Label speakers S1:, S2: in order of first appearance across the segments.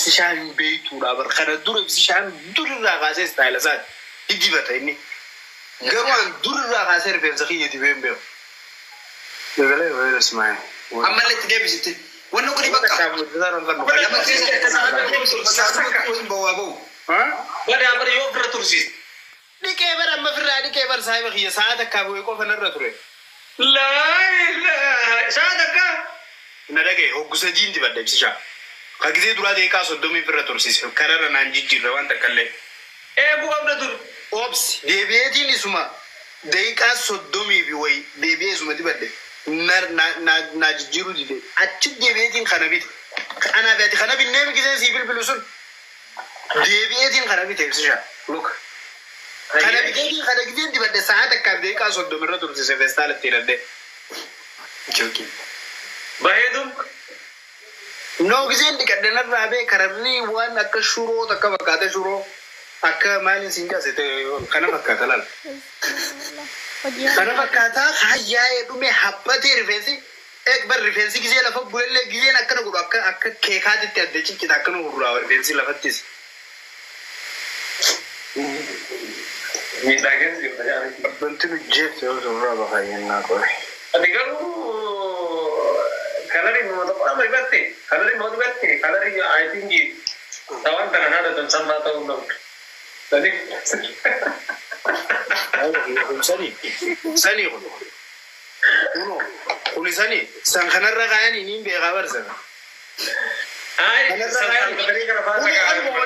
S1: ibsishaan beektuudha bar kana dura ibsishaan durirraa kaasee istaayila isaati hidibata inni garuu an durirraa kaasee rifeensa kiyyati beembeewu dagalee wayira ismaa'il ammallee itti deebisitti wanni kuni bakka bada amara yoo ofirra tursiis dhiqee bara amma firraa dhiqee bar saahiba kiyya sa'a takkaa bu'ee qofa narra ture laa sa'a takkaa na dhagee hoggusa jiinti badda ibsishaa Kagizee duraa deekaa 30 firra tursiise karara naan jijjiirra waan takkallee eegu qabda dur obsi deebi'eetiin isuma deekaa 30 fi wayi deebi'ee isuma dibadde na jijjiiru dide achi deebi'eetiin kana bite ana beeti kana binnee bikisee si bilbilu sun deebi'eetiin kana bite ibsisha look kana biteetiin kana gizeen dibadde sa'a takkaaf deekaa 30 irra tursiise feestaalatti hidhadde joking baheedum No, gizeen diqaddanarraa bee kararri waan akka shuroo takka fakkaate shuroo akka maaliin siin gaasete kana fakkaata laala. Kana fakkaataa hayyaa'ee dhume habbatee rifeensi bar rifeensi gizee lafa bu'ellee gizeen akkana godhu akka keekaatitti adda ciccita akkana gurraa rifeensi lafattis. Miidhagas jirta banti nu jeeftee osoo irraa bafayyannaa qoe. Ati garuu Kalari mau apa berarti? Kalari I think tawan karena ada dan sama tahu dong. Tadi sani uno ulisani sangkanar rakayan ini berkabar sana.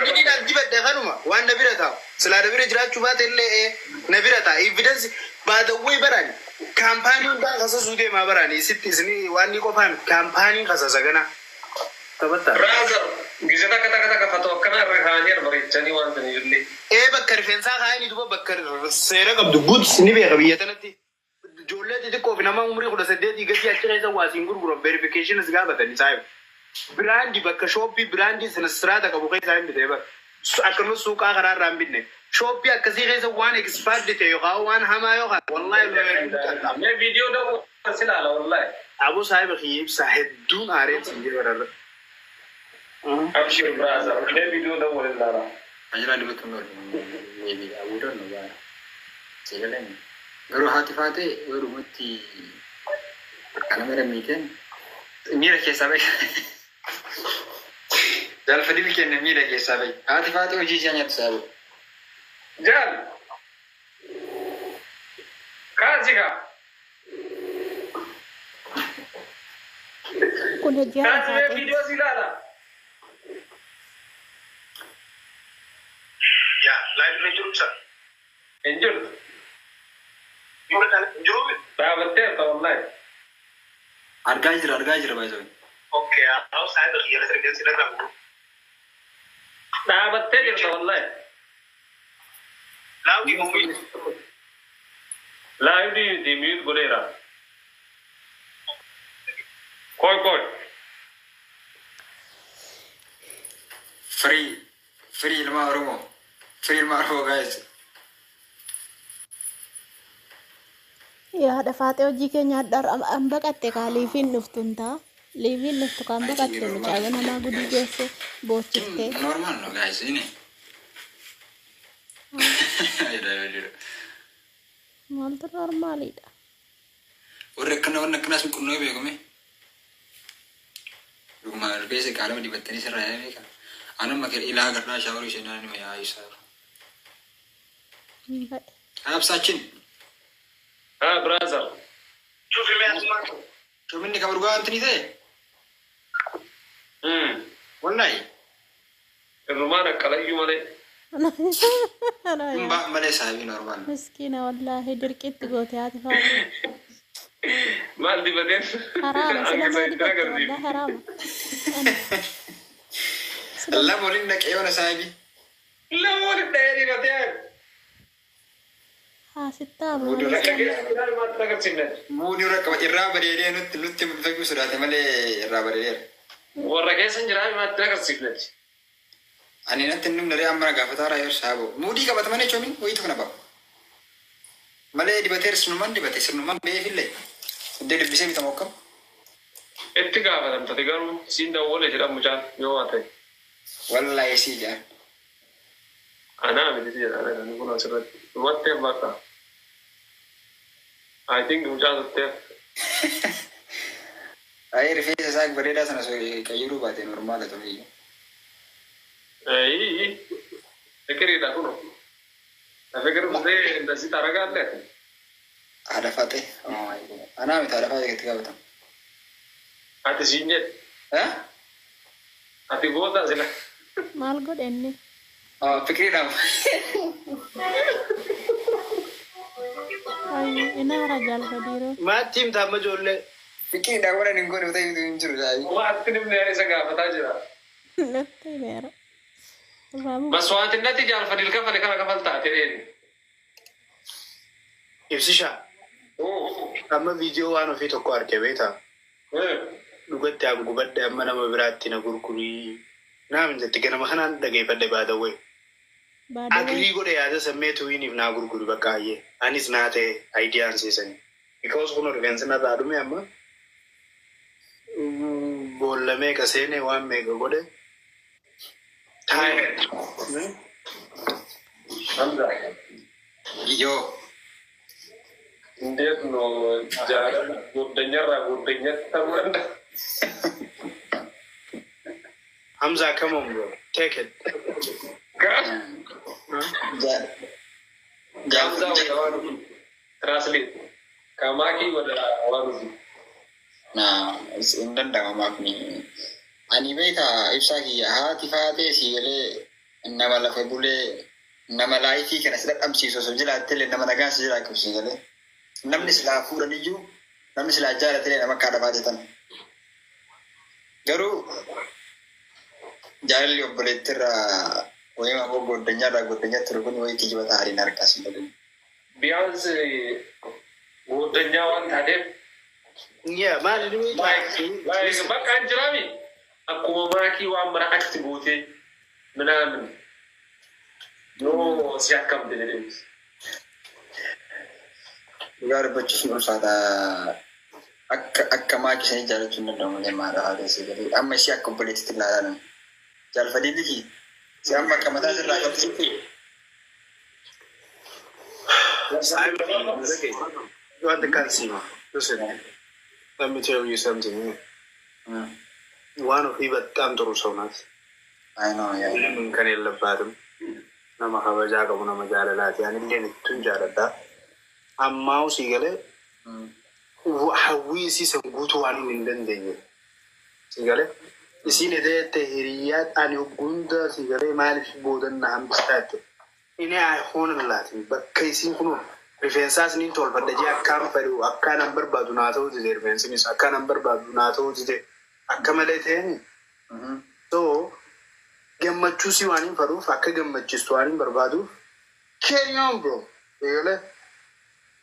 S1: Ini nanti pada kanuma, wan nabira tahu. Selada nabira jelas coba tele nabira tahu. Evidence pada way berani. Kampani udah kasih sudah mah berani. Situ sini wani kofan kampani kasih sagana. Tabetar. Razor. Gizana kata-kata fatwa kena rehanya beri cani wan tani juli. Bakar fensa kaya ini tuh bakar sera kabdu bud sini berkabiya tanati. Jolle itu kopi nama umri kuda sedih tiga sih acara itu wasingur guru verification segala tadi saya. Brandi bakka shoppi brandi sana strada kabukai saya bideba. Akan suka karar rambinne. Shoppi akkasii keessa waan expired ta'e yookaan waan hamaa yookaan wallahi mee viidiyoo da'u asilaala wallahi abu saahiba kiibsa hedduun aareen siin jedhe bararra abshir brasa mee viidiyoo da'u walilaala ajira dibatu maybe I don't know why segaleen garuu haati faate warumutti kana mera miiteen miira keessaa bay jalfadil kenne miira keessaa bay haati faate hojii isaa nyaatu saabu Jal, kaziga.
S2: Kuna jal.
S1: Kazi video silala. Ya, live rejuru sa. Enjur. Ibu kan enjur. Betul, tahu live. Argajir baik. Okay, tahu saya tu kira terkait sinar kamu. Betul, tahu live. Live di mute bolera. Koi. Free lama romo guys.
S2: Ya ada Fatih Oji kenya dar ambak atte ka livin nuftunta. Livin nuftu ka ambak atte mecaga nama gudi gese bocite.
S1: Normal no guys ini.
S2: Malta normal ida.
S1: Orang kena sungguh nabi kami. Rumah biasa kalau di bateri seraya ni kan. Anu makin ilah karena syawal isina ni maya Aisyah. Apa Sachin? Brother. Cuci minyak. Cuci ni kamu rugan tini deh. Wallahi. Rumah nak kalau gimana? Mbak Malaysia ini normal.
S2: Miskina wallahi dirkit gote hati Fatih.
S1: Mal di badan.
S2: Haram, selama di badan wallahi haram.
S1: Allah boleh nak ewan sahaja. Allah boleh dari badan.
S2: Sita.
S1: Mudi orang kau irra berdiri nutti mungkin sudah temale irra berdiri. Orang kesan jerai matra kerja. Ani nanti nuri amra gafatara yor sabo. Mudi ka batmane chomin wo itu kenapa? Male di bater sunuman be fille. De bisa minta mokam. Etti ka batam tadi garu sinda wole jira mujan yo ate.
S3: والله يسيجان
S4: أنا بدي أنا نقول أسرع what time بقى I think مجال التف
S3: أي رفيق ساق بريدة سنة سوي كيرو بعدين نورمال تبي
S4: إيه فكري ده كله فكر مزاي نسيت أرجع لك
S3: هذا فاتي أنا متعرف هذا كتير بتم
S4: أتسيني
S3: ها
S4: أتبغى تازلا
S2: Maal godhenne?
S3: فكري نعم
S2: Ay, inaara jaalfadhiiroo.
S1: Maattiin taama ijoollee.
S3: فكري نعم ولا نقول وتاي ينجر جاي
S4: ما أتكلم نهاري سجى فتاجرا
S2: Natti meera. Raamu.
S4: بس وانت النتي جال فديل كفل كنا كفل تاتين
S1: Ibsishaa. Amma viidiyoo waan ofii tokko arge beektaa? Dhugatti aan gubadde amma nama biraatti na gurgurii. Naam jetti ganama kanaan dhageeffadhe baadawwee. Agrii godhe yaada sammeetu winiif naa gurguri bakka hayyee. Anis naa ta'e aayidiyaan seesanii. Because kun rifeensa narraa dhume amma. Boolla meeqa seene waan meeqa godhe. Taa'e.
S3: يو
S4: Indeed no jalan gudenya teman.
S1: Hamza, come on, bro. Take it.
S4: Kan? Hamza wawan translate. Kamaki pada wawan.
S3: Nah, undan dah maaf ni. Ani beta ifsaki hati fate si gele nama la febule nama laifi kana sedat am si so jila tele nama naga si jila ko si gele. Namni sila fura niju, namni sila jara tele nama kada fate tan. Garu jali oboletera oye ma go godenya turun oye ki jibata hari narkas badu.
S4: Bias gudenya wan tade.
S1: Yeah, man, it was
S4: Like makan jerami. Aku memaki wa mera aktibote menamen. No siakam dene.
S3: Gar bacci shi usada akka ma ki sai jara tun da mun ma da hada sai gari amma shi akka bullet tin ladan jar fadi diki sai amma kamata zai raka tiki
S1: okay. You want the casino? Listen, let me tell you something. One of you but come to Rosonas.
S3: I know ya
S1: Kan bottom. Nama kabaja kamu nama jara lati. Ani dia tun jara da. Amma usigale. Hawi si sanggutu ani ninden denye. Sigale. Isini de tehiriyat ani gunda sigale malif bodan na hamstat. Ini ay honan lati. Bakkai sin kuno. Rifensas nin tol pada dia kam peru akka number badu na to de rifensis akka number badu na to de akka malete ni. So gammachu si wani faru akka gammachistu wani barbadu. Carry on bro. Sigale.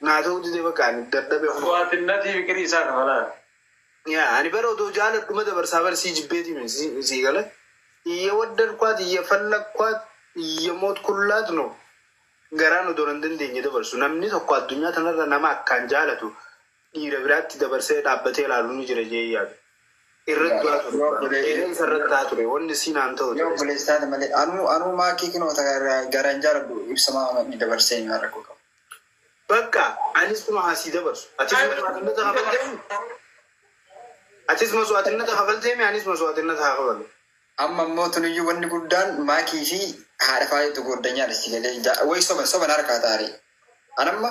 S1: Na to de bakani daddabe hono.
S4: Watin nati fikri sana wala.
S1: Ya, ani baro do jala kuma da barsabar si jibbeti min sigale. Iya waddar kwat iya fallak kwat iya mot kullat no. Garaan odoon dandeenye dabarsu namni tokko addunyaa tanarra nama akkaan jaalatu dhiira biraatti dabarsee dhaabbatee ilaaluun ni jira jee yaadu. Irratti irratti ture wanni siinaan ta'u
S3: yo bulestan male anu ma ki kino ta garan jara du ibsama ni dabarse ni arako
S1: bakka anis kuma hasi dabarsu atis maswaatinna ta hafaltee mi anis maswaatinna ta hafal
S3: amma motu ni wanni guddan ma ki fi hada fa to godanya da shi gele wai so ban harka tare anamma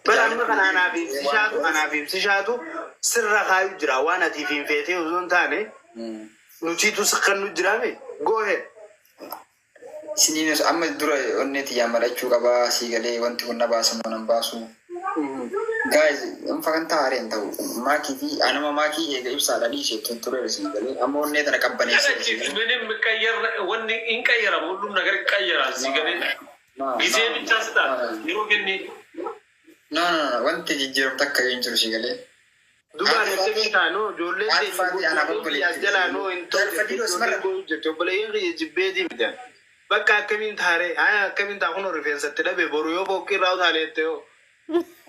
S1: bala amma kana ana bi sishatu sirra khayu jira wana tifin fete uzon tane nuti tu sakkan jira me go ahead
S3: sinino amma dura onneti yamalachu qaba si gele wanti kunna basu non basu guys fakan tare entau maki fi anama maki ega ibsa dadi se ture si gele amma onneta nakabbane
S4: si benim kayyar wonni in kayyara hullum nagar kayyara si gele gize bicha sta yiro genni
S3: no wanti jijjiram takka injuru si gele
S1: duba ne te tano jolle
S3: Alfati ana babbali
S1: jala no into
S3: Alfati osmara
S1: to bale yin jibbedi midan bakka kamin tare aya kamin ta hono rifensa te dabe boru yo bokki raw tale te yo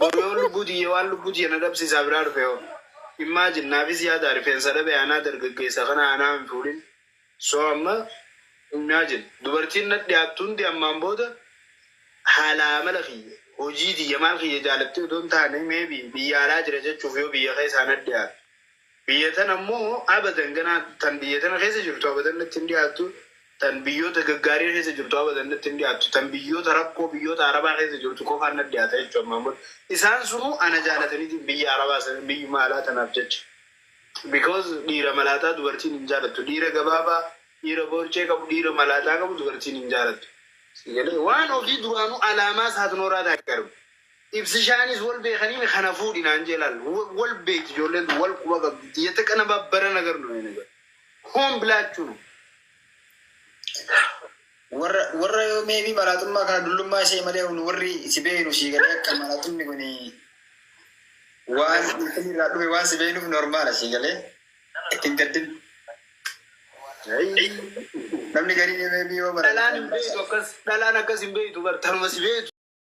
S1: boru yo lubudi yo an lubudi na dabsi sabrar fe yo Imagine naafis yaada rifeensa dhabe aanaa dargaggeessa kana aanaa hin fuudhin. So amma imagine dubartiin na dhiyaattu hundi ammaan booda haala amala kiyya hojii tiyya maal kiyya jaalattee odoon taane maybe biyya alaa jira jechuuf yoo biyya keessa na dhiyaatu. Biyya tana ammoo abadan ganaa tan biyya tana keessa jirtu abadan natti hin dhiyaattu. Tan biyyoota gaggaarii keessa jirtu abadan natti hin dhiyaattu. Tan biyyoota rakkoo biyyoota arabaa keessa jirtu qofaan na dhiyaata jechuudha ammaan booda. Isaan sunuu ana jaalataniitiin biyya arabaa sana biyyuma alaa tanaaf jecha. Because dhiira malaataa dubartiin hin jaalattu. Dhiira gabaabaa, dhiira boorcee qabu, dhiira malaataa qabu dubartiin hin jaalattu. Waan ofii duraanuu alaamaa saatnooraa taa'e ibsishaanis wal beekanii kana fuudhinaan jeelaan wal beekti ijoolleen wal quba qabdi. Diyyata kana babbara nagar nuyi nagar. Hoon bilaachuun.
S3: Warra yoo meebii malaatummaa kana dullummaa ishee malee warri si beenu si galee akka malaatumni kun waan irraa dhufe waan si beenuuf normaala si galee ittiin gaddin. Namni gariin meebii yoo
S1: dhalaan hin beektu akkas dhalaan akkas hin beektu bar tanuma si beektu.